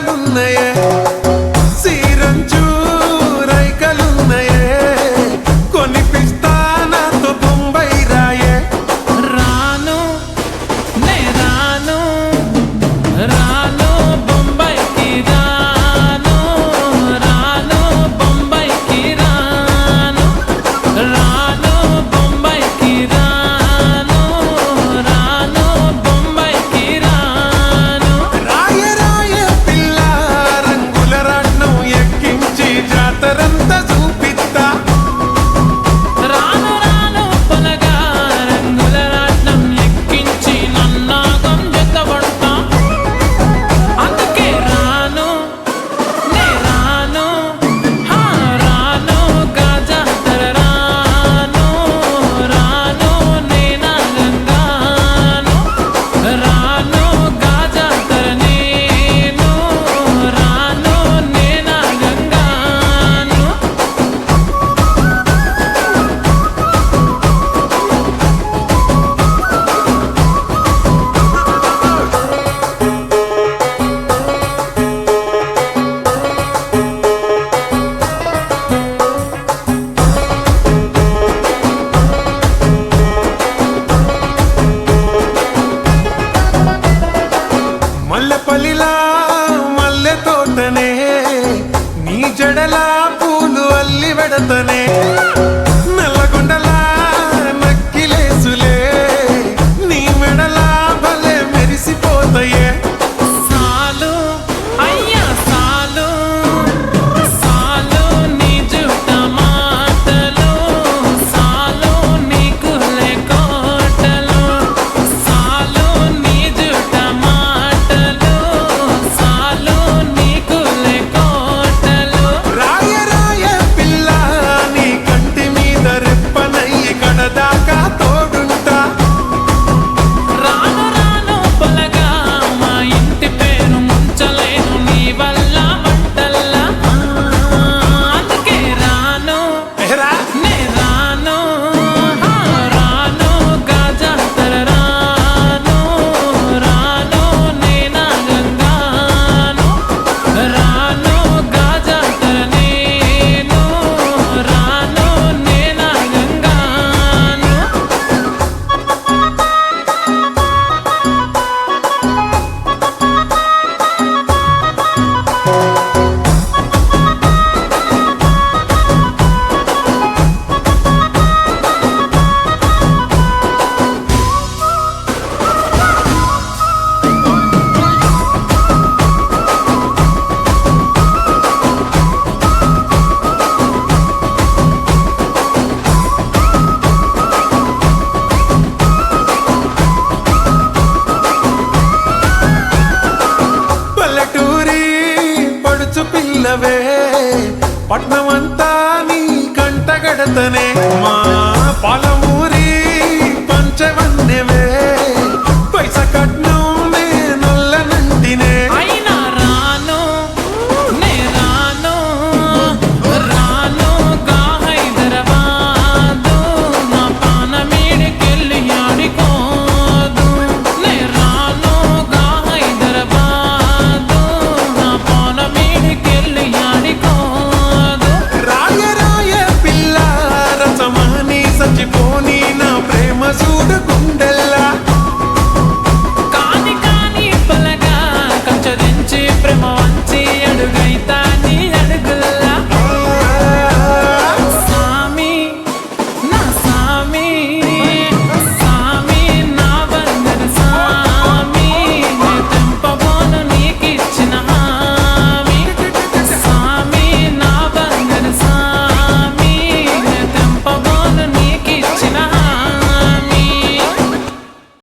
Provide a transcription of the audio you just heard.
కలలున్నయే సీరంచు రైకలున్నయే కొనిపిస్తా నాతో బొంబై రాయే రాను నే రాను రాను బొంబాయికి రాను రాను బొంబాయికి రాను రాను బొంబాయికి రాను రాను బొంబాయికి రాను రాయ రాయ పిల్ల రంగుల రాట్నం ఎక్కించి జాతరంతా చూపిస్తా రాను రాను పొలగా రంగుల రాట్నం ఎక్కించి నన్నాగం జతబడతా అందుకే రాను నే రాను హా రాను గాజాతర రాను రాను నే నాగంగాను రాను గాజాతర నేను రాను నే నాగంగాను మల్లెపల్లిలా మల్లె తోటనే నీ జడలా పూలు అల్లి వెడతనే నల్లగొండలా నక్కిలేసులే నీ మెడలా భలే మెరిసిపోతాయే సాలు అయ్యా సాలు సాలు నీ జుట్ట మాటలు సాలు నీకు కోటలు సాలు నీ జుట్ట మాటలు సాలు నీకు కోటలు రాయ రాయ పిల్ల నీ కంటి మీద రెప్పనయ్యి కడదాకా తోడుంటా రాను రాను పొలగా మా ఇంటి పేరు ముంచలేను నీ వల్ల మంటల్లా అందుకే రాను ఎహరా నే రాను హా రాను గాజాతర రాను రాను నే నాగంగాను రాను గాజాతర నేను రాను నే నాగంగాను పల్లెటూరి పడుచు పిల్లవే పట్నమంతా నీ కంటగడతనే